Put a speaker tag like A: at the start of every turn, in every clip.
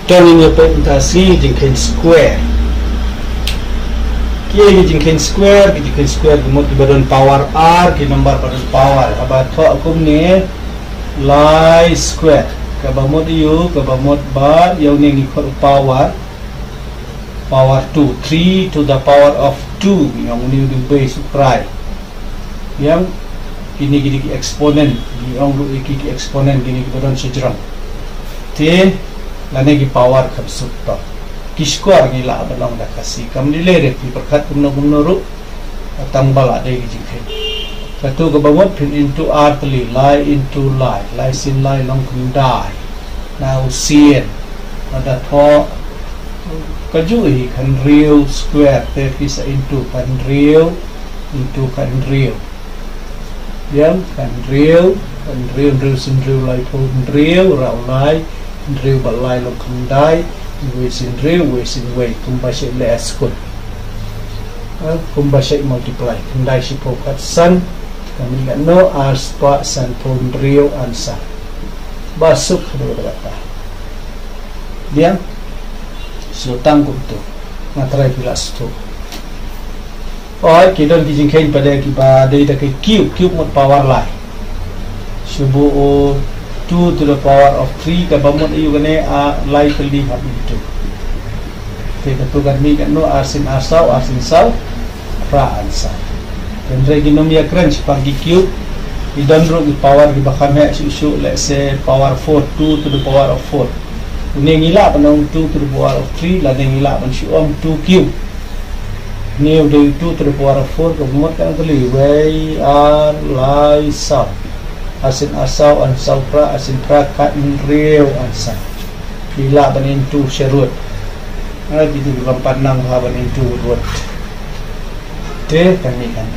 A: turning your pentasi jingkain square. Kia jingkain square kemud badan power r ki nomor badan power abad thok kum ni lie square kabamud yu kabamud bar yau ni ngikut power 2 3 to the power of 2 yang ni di base ukrai yang ini gini eksponen yang lu iki eksponen gini badan sejrang te lane gi power kan sutta ki square gi la balong da kasi kam di le fi perkat kumno ru tambal ade gi jingkai satu kabamud pin into r tli lie into lie sin lie long kum dai now sien ada tho kajui kan real square te bisa into kan real yang kan real sin real lai thon real rau lai real ba lai lo kum dai we sin real we sin way kum ba she le skut kum ba she multiply kum dai shi po kat san kami ga no r spa san thon real ansa basuk do kata dia so tanggup tu matrai pilas tu oi kita di jingkain pada kiba dari tak cube mod power lai subuh 2 to the power of 3 ka bamut iu gane a lai kali hab itu kita tu kan mi kan no arsin asau ra ansa dan regi nomia crunch pagi cube di dandro di power di bahkan he isu let's say power 4 2 to the power of 4 ini ngila panong 2 to the power of 3 la ngila pan siom 2 cube ni do 2 to the power of 4 kemud kan kali way r lai sau asin asau an sau pra asin pra kat real ansa bila pan into sherut di tu lampan nang ha pan into root te kan ni kan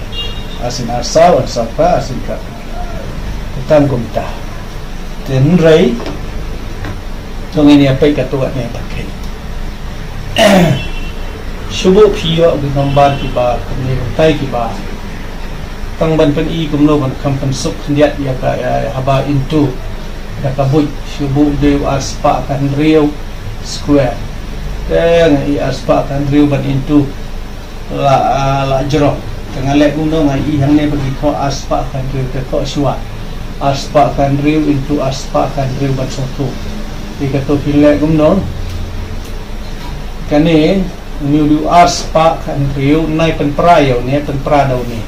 A: asin asau an sau pra asin pra tanggung ta ten rai tong ini apa katuat ni pakai subuh pio di nomor kiba ni tai kiba tang ban pen i kumno ban kam pen suk ndiat ya ka haba into da kabui subuh de aspa kan real square dan i aspa kan real ban into la jero tengah lek kumno ngai i hang ne bagi kho aspa kan real ke kho suat aspa kan real into aspa kan real ban sotu jika tu pilih kumno kani new aspa kan real nai pen prayo ni pen prado ni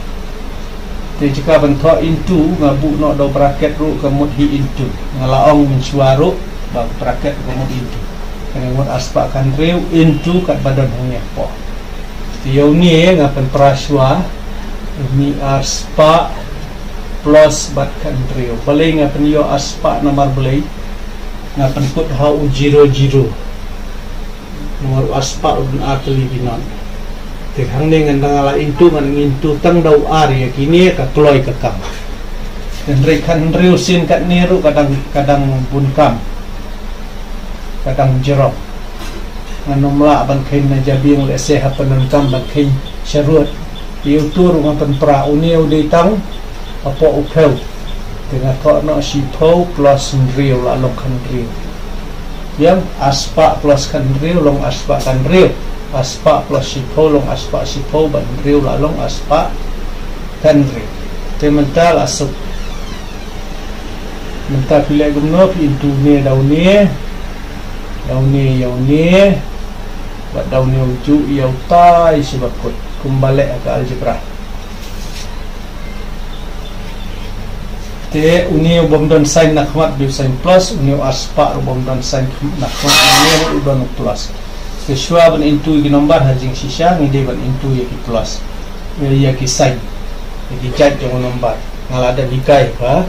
A: te jika bentuk into ngabu no do bracket ru kemud hi into ngalaong mensuaru ba bracket kemud into kani mud aspa kan real into kat badan hanya po tio ni ngapen praswa ni aspa plus bat kan real paling ngapen yo aspa nomor belai ngapan put how 00 nomor aspa un atli binon te hang dengan ngala into tang dau ar ya kini ka kloi ka kam dan rekan reusin kat niru kadang bunkam kadang jerok nganomla ban kain na jabing le se hapan kam ban kain syarut iu tur ngapan pra uniu de tang apa upel dengan kau nak sipo plus real lah long kan real yang aspa plus kan real long aspa kan real aspa plus sipo long aspa sipo ban real lah long aspa kan real temental asuk mental pilih gumno pintu ni dau ni buat dau ni uju iau tai sebab kut kembali ke algebra te unio bom dan sign nakmat bi sign plus unio aspa bom dan sign nakmat unio udon plus ke shwa ban into gi nomor hajing sisa ngide ban into ya ki plus ya ki sign ki chat jong nomor ngalada bikai ka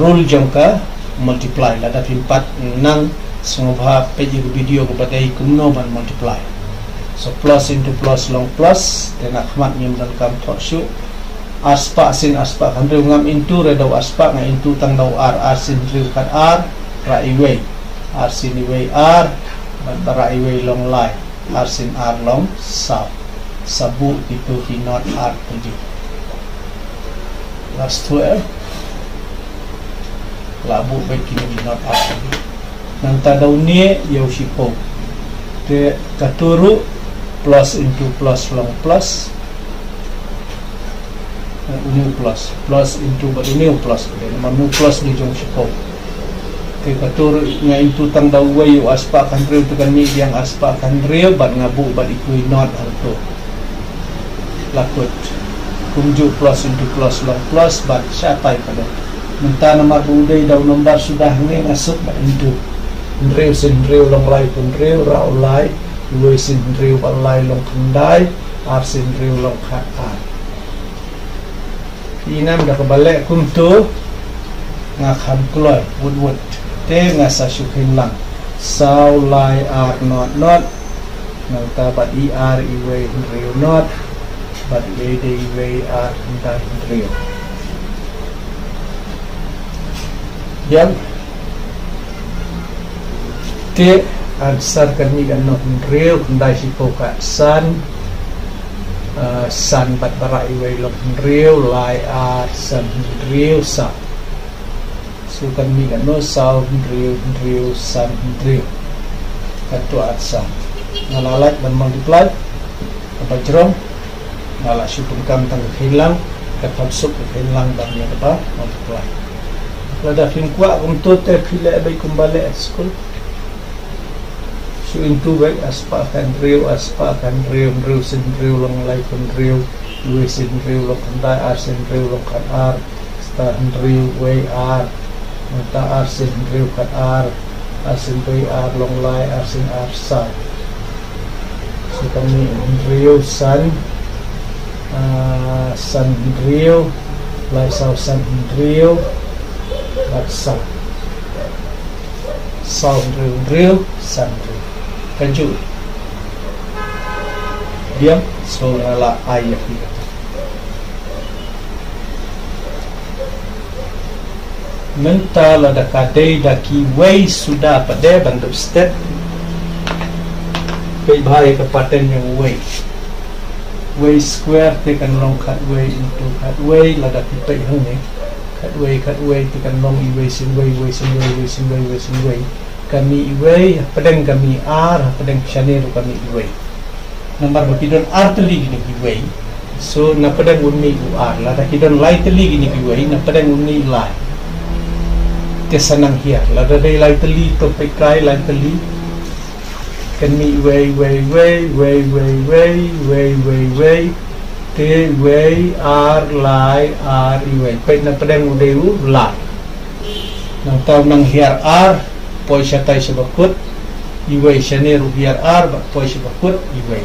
A: rule jongka multiply lada 4 nang semua page video ko patai kumno ban multiply so plus into plus long plus dan nakmat nyim dan kam thok shu aspa sin aspa kan riu ngam into redau aspa ngai into tang dau r sin riu kan r ra iwei r sin iwei r ban ra iwei long lai r sin r long sabu itu ki not r tuju last 12 labu baik kini not r tuju Nanta daw ni yaw sipo. Te katuru plus into plus long plus. Uniu plus into but uniu plus. Manu plus ni jong sipo. Te katuru nga into tang daw way yu aspa kan real tu kan ni yang aspa kan real but ngabu but ikui not harto. Lakut. Kumju plus into plus long plus but siapa pada. Minta nomor budai daw nomor sudah ni masuk but into. Real sin real long lai pun real rau lai we sin real but lai long kendai ar sin real long khat ar inam dah kebalik kum tu ngakam kloy wood te ngasa syukin lang sau lai ar not nang ta but i ar i we real not but we de we ar kendai real yang te ansar kami kan no real kendai si poka san bat barai way long real lai ar san real sa so kami kan no sao real san real katu atsa ngalalak dan multiply apa jerong ngalah syukur kam tang hilang katam sup hilang dan yang apa multiply lada fin kwa untuk te pile baik kembali school. So into way aspa kan real sin real long lai pun real we sin real long kan ar sin real long kan ar sta real way ar mata ar sin real kan ar sin way ar long lai ar sin ar sa so kami real san real lai sao san real laksa sound real san real kanju diam soalnya ayat kita mental ada kadai daki way sudah pada bentuk step baik bahaya kepaten yang way square tekan long cut way into cut way lada tipe yang ni cut way tekan long way sin way kami iway, padang kami R, padang syaneru kami iway. Nomor bakidon R teli gini iway. So na padang unni R, lada kidon lai teli gini iway, na padang unni lai. Kesanang hiar, lada day lai teli topik kai lai teli. Kami iway, te way R lai R iway. Pait na padang udeu lai. Nang tau nang hiar R. Poi syatai sebakut iway syaneru biar ar bak poi sebakut iway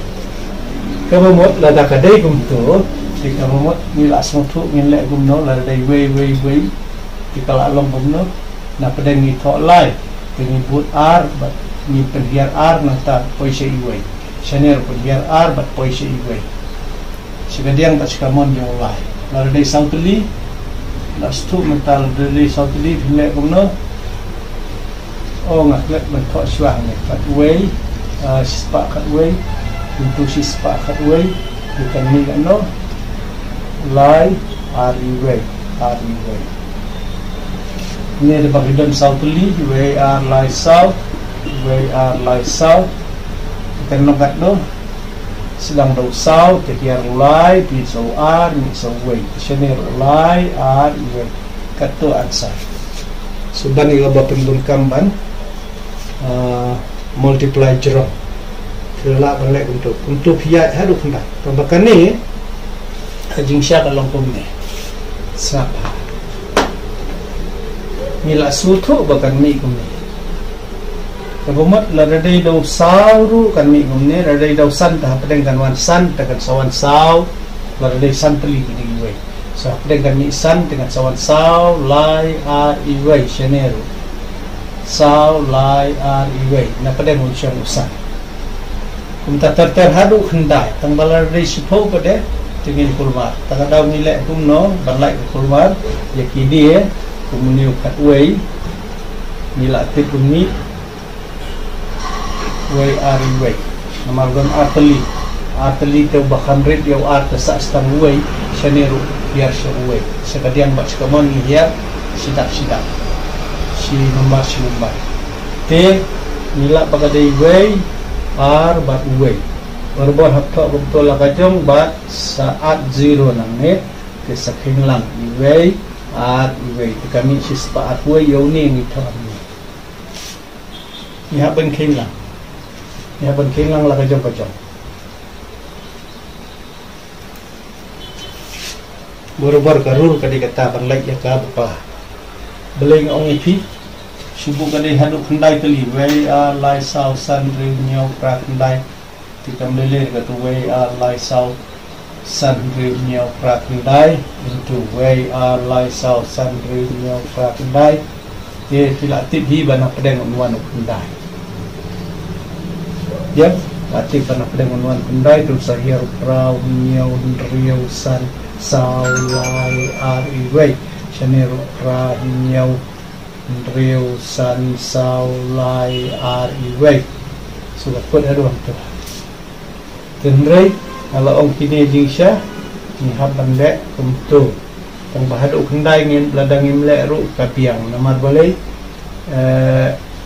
A: kamamot lada kadai gumto di kamamot nila asmutu nginlek gumno lada dai way di kala long gumno na pedang ni tok lai tengi but ar bak ni penhiar ar nata poi se iway syaneru penhiar ar bak poi se iway segadiang tak sekamon yang lai lada dai sauteli lastu mental dari sauteli nginlek gumno oh ngaklet bentuk syuah ni cut way sispak cut way untuk sispak cut way bukan ni kan no lai way ni ada bagian southerly way lai south bukan no kat no sedang dau south kehiar lai di so r ni so way sini lai way kat tu ansar suban ila bapun kamban multiply jerong kelak balik untuk hiat haduk hendak pembakan ni hajing syak along pumne sapa mila sutu bakan mi kumne kabumat la radai dau sauru kan mi kumne radai dau san ta pedeng kan wan san tekan sawan saw la radai san teli ni we so pedeng kan mi san dengan sawan saw lai iway syaneru sao lai iway na pada muncul usan kumta terhadu hendai tangbalar dari sipo pada tingin kulmar tagadaw nilai kumno balai kulmar yakini kumuniu katway nila tip kumni way iway namalgon arteli te bahkan red yaw art sa stang way syaneru biar syaway sekadiang bak sekamon hiar sidak si numbar T nilak pakai way R bat way berbor hafta betul lah kajong bat saat 0 nang net ke saking lang way R way kami sispa at way yoni ni thon ni ha ben king lang lah kajong berbor karur kadi kata banglai ya ka bapa beleng ong ipi sibuk kadi haduk kendai teli way lai sau san ri nyau pra kendai tikam lele katu way lai sau san ri nyau pra kendai into way lai sau san ri nyau pra kendai ye tilatip hi bana pedeng unwan kendai ya latip bana pedeng unwan kendai tu sahir pra nyau riau san sau lai ri way shanir pra nyau Riu san sau lai way sudah pun ada tu. Tenrai kalau orang kini jingsha ni haban dek kumtu. Tang bahadu kendai ngin beladang imlek ru kapiang namar boleh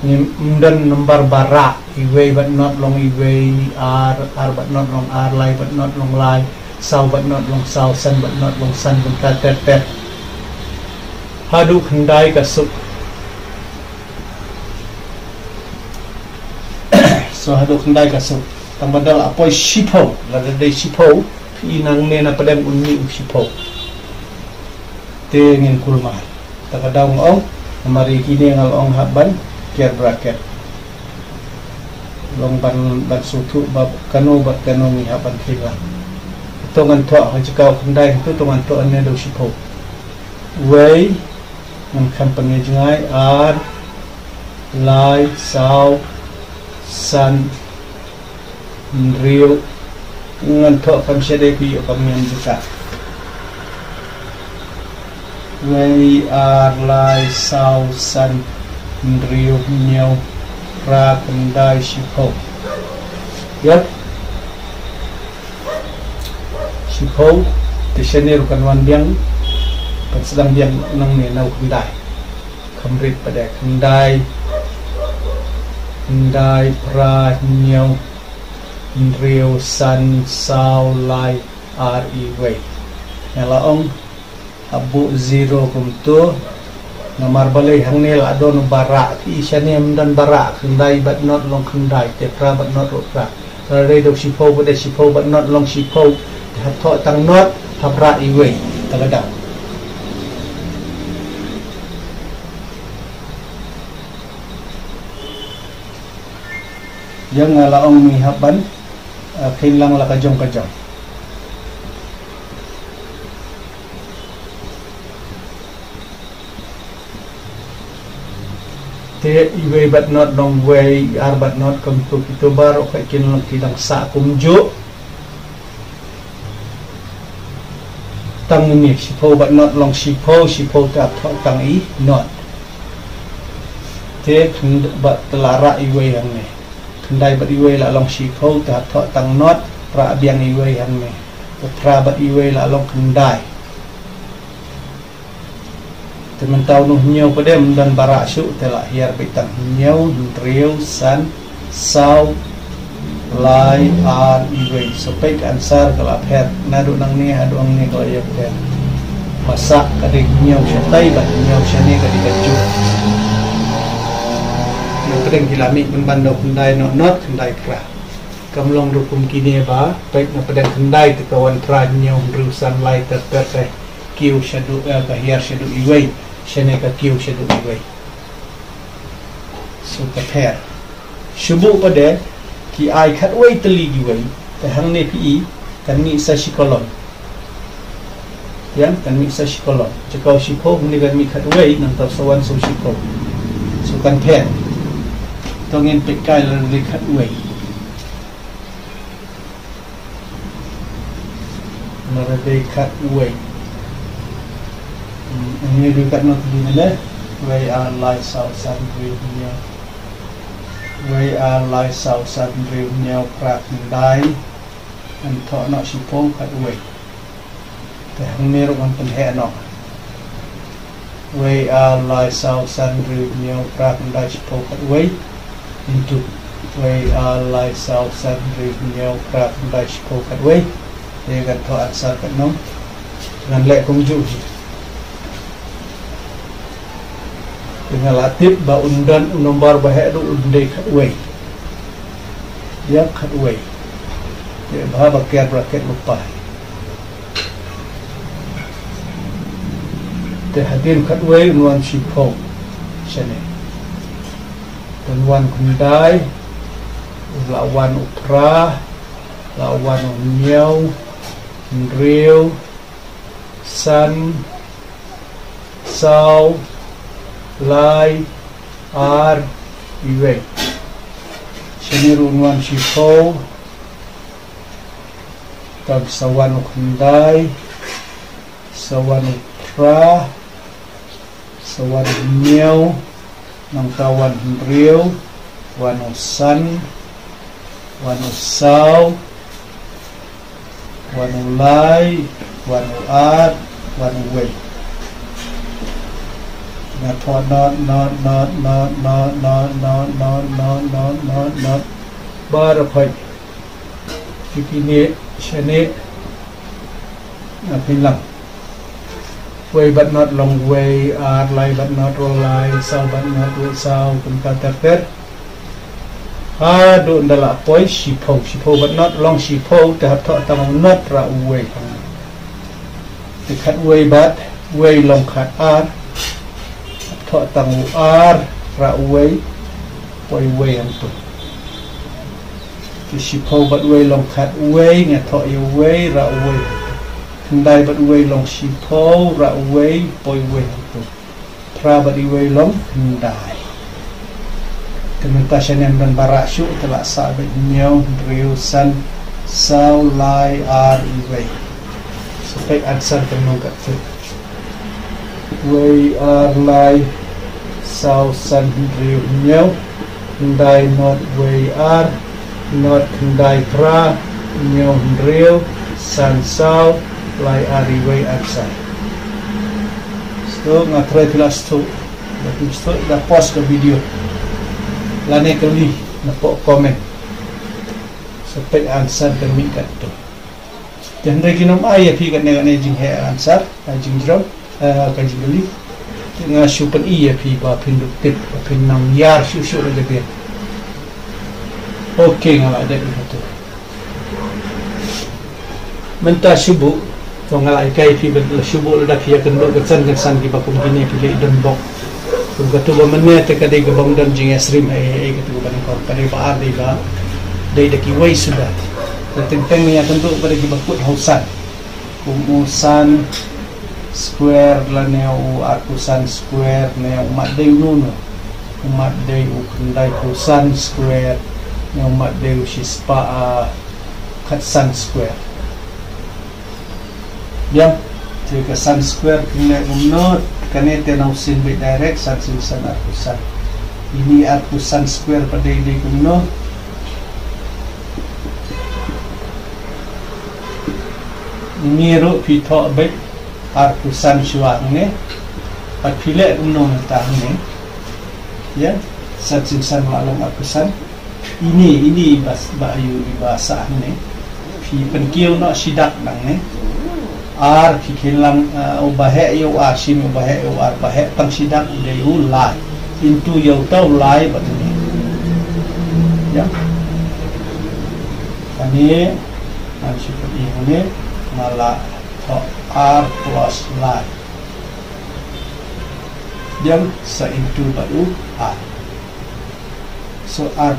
A: ni mundan nomor barak iway but not long iway r but not long r lai but not long lai sau but not long sau san but not long san bentar tet hadu kendai kasuk. So hadu kendai kasuk tang badal apoi sipo lada dei sipo inang ne na padang unni sipo te ngin kulma takadang ong mari kini ngal ong haban kier bracket long ban sutu bab kanu bat kanu ni haban kila tongan to hajikau kendai tu tongan to ane do sipo way ngam company jangai ar lai sau san riu ngantok kam syade pi kam yang buka way ar lai sau san riu nyau pra kendai sipo ya sipo tisane rukan wan biang sedang biang nang ne nau kendai kamrit pada kendai pra nyau riu san sau lai way nalaong abu 0 kumtu namar balai hangnel adon barak isane amdan barak kendai but not long kendai te pra but not pra re do sipo but not long sipo tho tang not hapra way tagada yang ngalaong mi haban kailang la kajong te iwe but not long way ar but not come to itu baru kai kilang sa kumjo tang ni sipo but not long sipo ta tang i not te bat telara iwe yang ni kendai bat iwe la long sipo ta tang not pra biang iwe yang ni pra bat iwe la long kendai teman tahu nuh nyau pada dan barak syuk telah hiar bitang nyau riu san sau lai ar iwe supaya ansar kalau pher nadu nang ni hadu ang ni kalau ya pher masak kadik nyau syatai bat nyau syane kadik kaju yang pedeng hilami membandau kendai not kendai pra kamlong rukum kini ba baik na pedeng kendai te kawan pra nyau rusan lai ter kiu syadu kahir syadu iwe syane ka kiu syadu iwe so ka pher syubu pada ki ai khat wei teli iwe te hang ne pi kan ni sa shikolon yang kan mi sa shikolon jekau shipo ni kan mi khat wei nang ta sawan so shipo so kan pher tongin pekai la dekat way la dekat way ini dekat not di mana way are lai sau san riu nya way are lai sau san riu nya prak dai an tho no sipo kat way te hang ne ro kan pen he no way are lai sau san riu nya prak dai sipo kat way into way lai sao san riu nhau krap lai shpo kat way dia kan tho ansar kat nom ngan lek kong ju dengan latip ba undan nomor bahek du undai kat way dia kat way dia bah bracket lupa dia hadir kat way nuan shpo sini dan wan kundai lawan upra lawan nyau riu san sau lai ar iwe sini runwan shifo tag sawan kundai sawan upra sawan nyau nang kawan riu wanu san wanu sau wanu lai wanu ar wanu wei na tho not bar phai kini shane na pinlang way but not long way, lie but not roll lie, sao but not roll sao, kumkataper. Do ndala poi shipo but not long shipo. Te have taught tamang not ra way. The cut way but way long cut taught tamu ra way, way antu. The shipo but way long cut way, nga taught you way ra way. Kendai but way long shipo ra way poi way tu pra but way long kendai kementasyan yang dan barasyu telah sabit nyau riu san sau lai ar way supaya answer kenong kat tu way ar lai sau san riu nyau kendai not way ar not kendai pra nyau riu san sau lai ariway answer. So ngatry tilas tu, betul dah post ke video. Lane kali na po comment. Sampai answer kami kat tu. Jangan lagi nom ayah pi kat nega jing he answer, jing jrom, jing kali. Tengah super iya pi ba pinduk tip, pinang yar susu lagi dia. Okay ngalah ada itu. Mentah subuh. Kung ngalai kay pi subo la pi akan do gatsan ki bakum gini pi don bok kung gatu ba manne te kadai gabang don jing asrim ai gatu ba ko kadai ba ardi ba dai daki way sudah tentang ni akan do pada ki bakut hausan umusan square la neo akusan square neo mat dai nuno mat dai ukundai kusan square neo mat dai shispa katsan square. Yang jika sun square kena umnot kena tenau sin be direct sun arkusan ini arkusan square pada ini umnot ini ro pito be arkusan syuang ne pat pilek umnot tah ne ya sun malam arkusan ini bayu bahasa ne pi penkiu no sidak nang ne ar kikilang ubahek yo asim ubahek yo ar bahek tang sidak de ulai into yo tau lai batni ya kami seperti ini malah r plus lai yang sa into baru r so r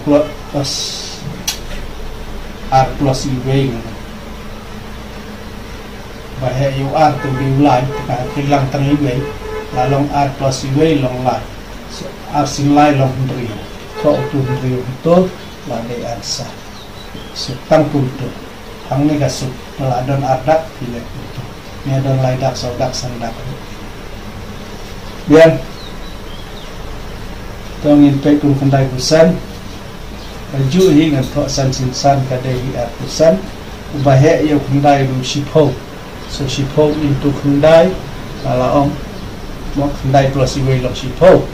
A: plus iwe bahaya you r tu diulai hilang terlibat lalong r plus iwe long lai so r sin lai long hendri so tu hendri betul lalai ansar so tangkul tu hang ni kasut ladon ardak pilih betul ni adon lai dak saudak sandak biar tongin pekun kendai kusan baju hingga tok san sinsan kadai ar kusan bahaya you kendai lu shipo so shipo into kendai kalau mau kendai plus iwe long shipo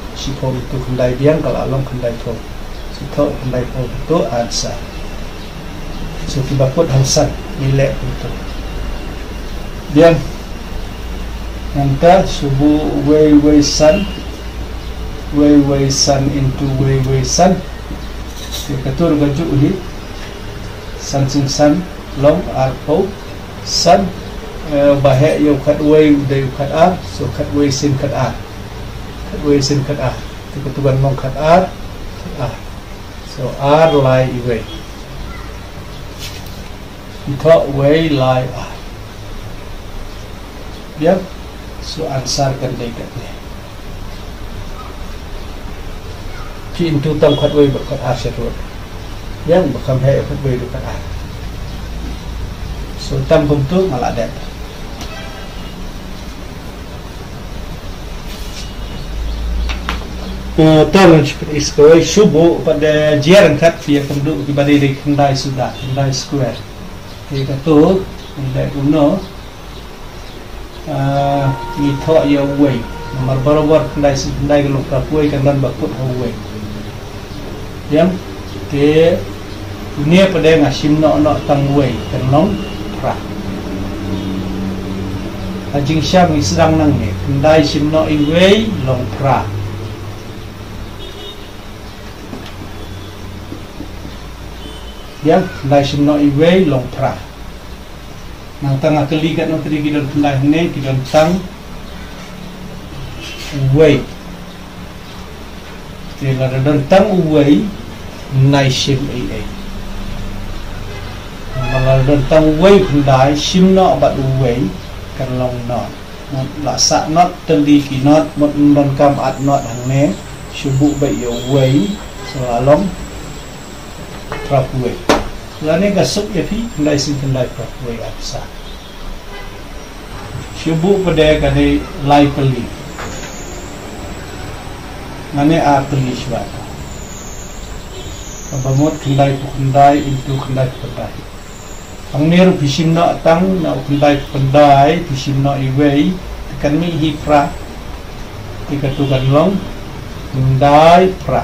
A: itu kendai biang kalau long kendai to Sito kendai po itu ansar. So tiba pun hansan nilai untuk. Diam. Nanti subuh way sun into way sun. Katur gaju uhi. Sun sing sun long arpo sun bahaya yo kat way day kat a so kat way sin kat a. Kat way sin kat a. Ketuban long kat a. So R lie away. Ito way lie R. Diam. So ansar kan dekat ni. Ki into tam kat way kat R setut. Yang bakam hai kat way kat R. So tam bentuk malah ada. Tolong seperti itu. Subuh pada jiran kat via penduduk di badai di kendai sudah kendai square. Kita tu kendai uno. Itu ya way. Nomor baru kendai kalau way kan dan bakut way. Yang ke dunia pada ngasim nak tang way kan long pra. Ajing syam sedang nang ni kendai sim nak way long pra. Yang kendai sim nak way long pra. Nang tengah keligat nak terigi dalam kendai ni kita tang way. Kita ada tang way nai sim ai. Malah tang way kendai sim nak bat way kan long not. Laksa not terigi not mon kam at not hang ni subuh bai yo way selalu trap way. Lani gasuk ya pi kendai sin kendai way absa. Subuh pada kadai lai peli. Ngane a peli swata. Abamot kendai into kendai pendai. Ang niru pisim na tang na kendai pendai pisim na iway tekan mi hipra. Ikatukan long kendai pra.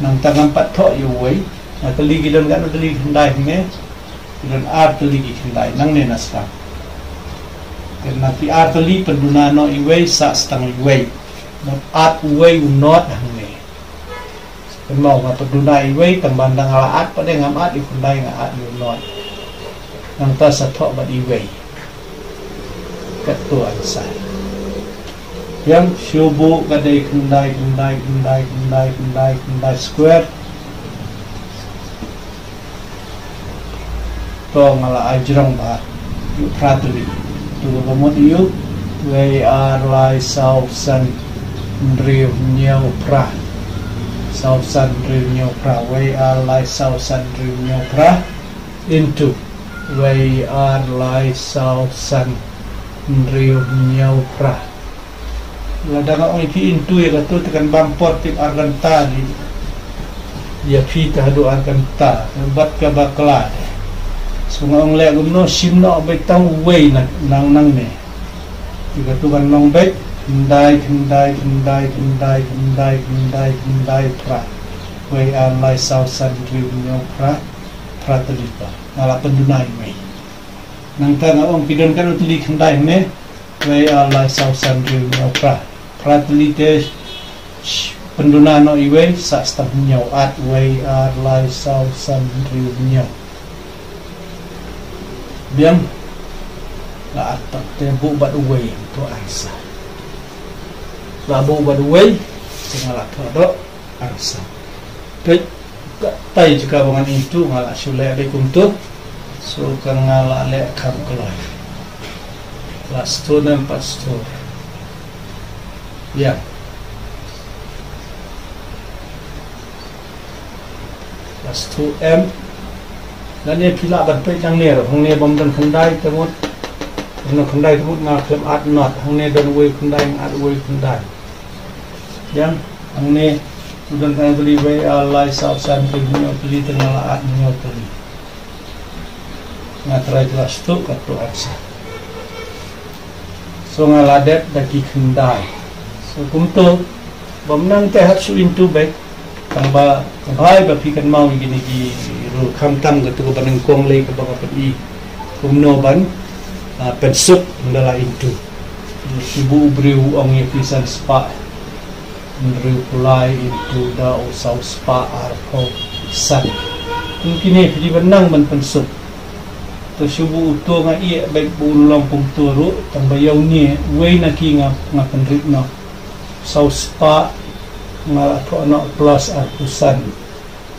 A: Nang tangan pat thok iway. Teligi dan kan teligi kendai ni dan ar teligi kendai nang ni nasra karena pi ar teligi penduna no iway sa stang iway not at iway not hang ni mau ngapa penduna iway tambandang ala at pada ngam at kendai ngam at not nang ta sa thok bat iway ketuan sai yang subuh kadai kendai square ngala ajrang ba yu pratuli tu bamot yu way are lai south sun driu nyau pra south sun driu nyau pra way are lai south sun driu nyau pra into way are lai south sun driu nyau pra ladang oi pi into ya tu tekan bampor tip arganta di ya pi tahdu arganta bat ka bakla sungai lek gumno sim no betang way nang ni jika tuan long bet kendai pra way alai south sun driu pra terlibat malah pendunai me nang tang ong pidon kan utili kendai me way alai south sun driu pra terlibat penduna no iwe sa stang nyau at way alai south sun driu biam la atak tembu bat uway to ansa la bu bat uway singala todo ansa pe tai jika bangan itu ngala sule de kuntu so kan ngala le kam kelai last to dan pastor ya last to m dan ni pila ban pe jang ni hong ni bom dan kendai temut no kendai temut nga klem at not hong ni dan way kendai at way kendai yang hong ni sudan kan beli way alai south sun punya beli tengah at punya beli ngatrai kelas tu katu aksa so ngaladet daki kendai so kumto bom nang te hat su into back tambah bahay ba pikan mau gini gi ru kam tam ga tu baneng kong le ka ba pi kumno ban pensuk ndala itu ibu briu ong ye pisan spa briu pulai itu da usau spa arko san mungkin ni di benang ban pensuk to subu uto nga i baik bulong pum turu tambah yau ni wei na ki nga penrit no sau spa nga to no plus arkusan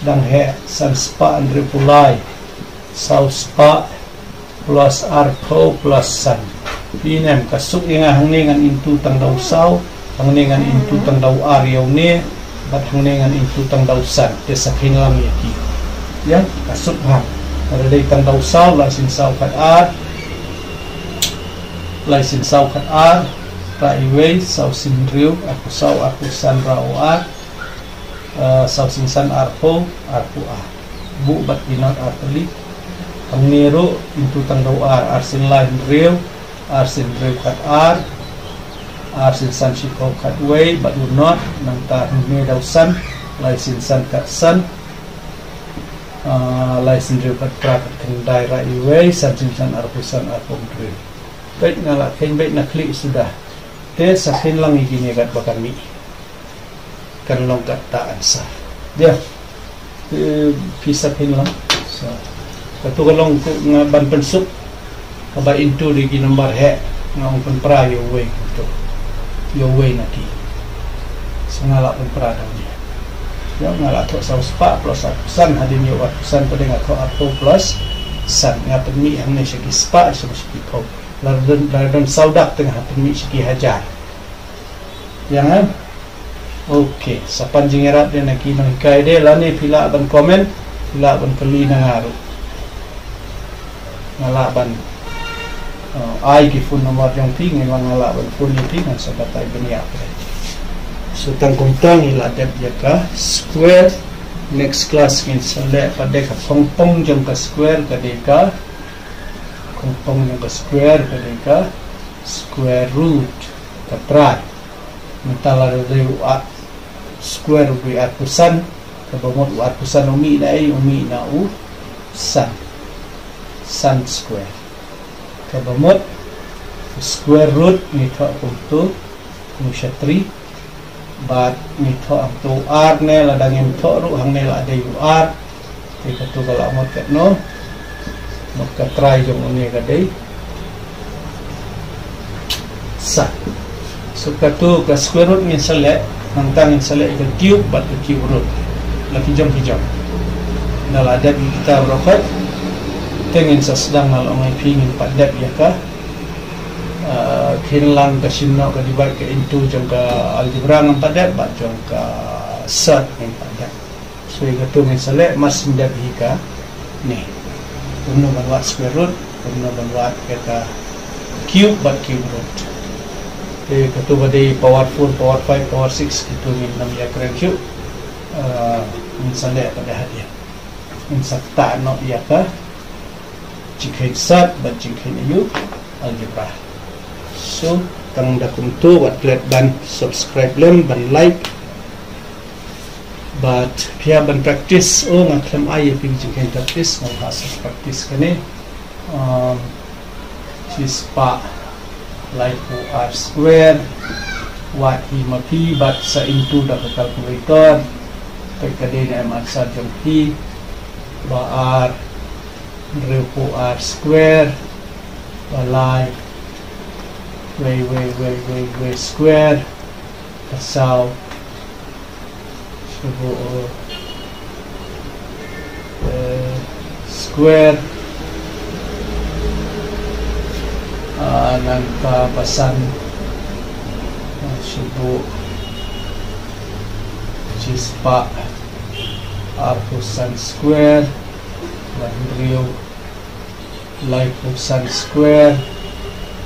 A: dang he san spa andre pulai sau spa plus arko plus san pinem kasuk nga hangnengan intu tang daw sau hangnengan intu tang daw aryaw ni bat hangnengan intu tang daw san desa kinlang yaki ya kasuk ha ada tang daw sau la sin sau kat ar la sin sau kat ar Raiwei, sau sindriu, aku sau aku san rawa, sau sinsan arpo, arpo a. Bu bat binat arteli, pangnero itu tangdaw arsin lain riu, arsin riu kat arsin san shiko kat wei, bat unot, nang ta hme daw san, lai sinsan kat san, lai sindriu kat prakat kendai raiwei, san sinsan arpo riu. Baik ngalak, baik nak klik sudah. Te sakin lang igini kat bakami kan long kat taan sa dia pisahin lang so katu kalong nga ban pensuk kaba into di ginambar he nga ong penpra yo way to yo way naki so ngala penpra daw niya yo ngala to sa spa plus san hadin yo san pade nga to ato plus san nga penmi ang ne siya spa so sipo ladon saudak tengah penmi siki hajar jangan okey sa panjingirat dia nak kino hikai dia lah ni pila ban komen pila ban peli na ngaru ngala ban ai ki phone nomor yang ping ngala ban phone yang ping sa batai benia so tangkong tang ila dep jaka square next class ngin sale pada ka pongpong jong ka square ka deka pongpong jong ka square ka deka square root ka try mentala dari square bi arkusan kabamot arkusan umi na u san square kabamot square root nito punto mushatri bat nito amto r ne ladang to ru hang ne la de r te katu kala mot kat no mot ka try jong uni ka dei san so katu ka square root ngin sale nang tangin sale ka cube bat ka cube root la hijam nal adab kita rokat tengin sa sedang nal ongai pingin padap ya ka kinlang ka sinno ka divide ka into jong ka algebra ng padap bat jong ka set ng padap so katu ngin sale mas ndap hika ni umno banwat square root umno banwat ka cube bat cube root katu badai power 4, power 5, power 6 itu min namanya keren cube min sale pada hadiah min sakta no iya ka jikhen sat ban jikhen yu algebra so tang dakum tu wat klet ban subscribe lem ban like but pia ban practice ngaklam ai ping jikhen practice ngam hasil practice kene sispa like r square what he mapi but sa into the calculator pagkadin ay magsad yung p ba r repo r square balay way square kasaw subo square nagpapasan subo chispa arcosan square landrio liposan square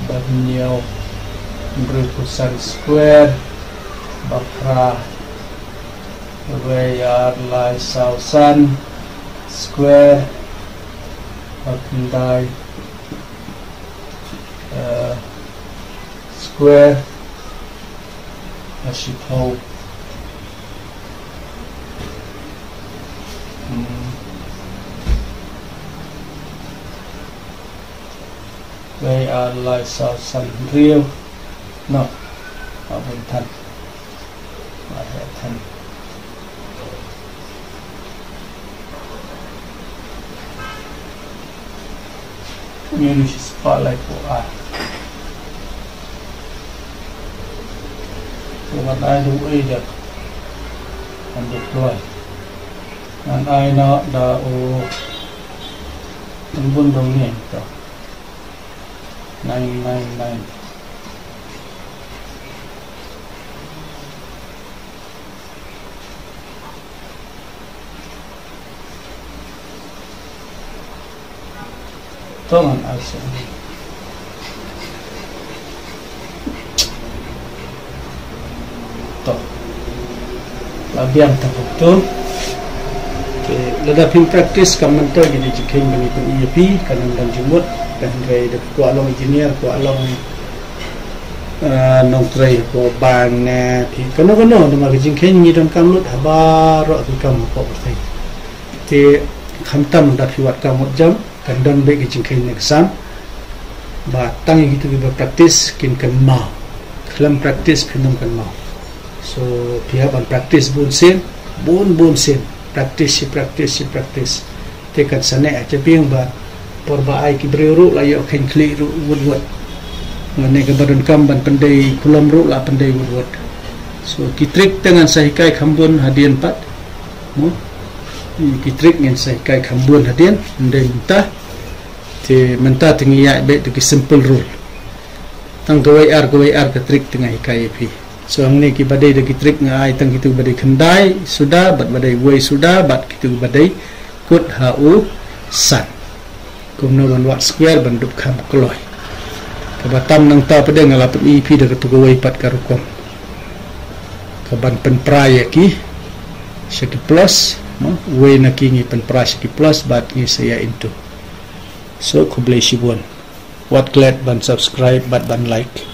A: bagniao bricosan square bakra rayar lai sausan square bakndai square ashipho lai sa san riu no bun than than ini spa lai ko Tuhan ai du ai dak anduk loy an ai na da o bun dong ni to 999 Tuhan asa labiang terbetul. Lada pin praktis kaman to jadi jikin bani pun IAP kanan dan jumut dan gai de ko along engineer ko along nong trai ko ban ne thi kano de ma jikin ni don kam lut haba ro tu kam ko thai te khamtam da fi wat kam jam kan don be jikin exam ba tang gitu be praktis kin kan ma kelam praktis pinum kan ma so pihak ban praktis bun sen praktis tekan sana aja piang ba porba ai ki breru la yo khen kli ru wud ngane ke badan kam ban pandai kulam ru la pandai wud so kitrik dengan sahikai khambun hadian pat mo kitrik ngen sahikai khambun hadian ndai mentah tingi ya be tu simple rule tang gawai ar ke trik tengah hikai pi so ang ni ki badai de kitrik ngai tang kitu badai kendai sudah bat badai wei sudah bat kitu badai kut hau san kumno ban wat square ban dup kham kloi ka batam nang ta pede ngalap EP de tu wei pat karukom ka ban pen praya ki seki plus no wei na ki ngi pen pra seki plus bat ngi saya into so ko bless you bon wat glad ban subscribe bat ban like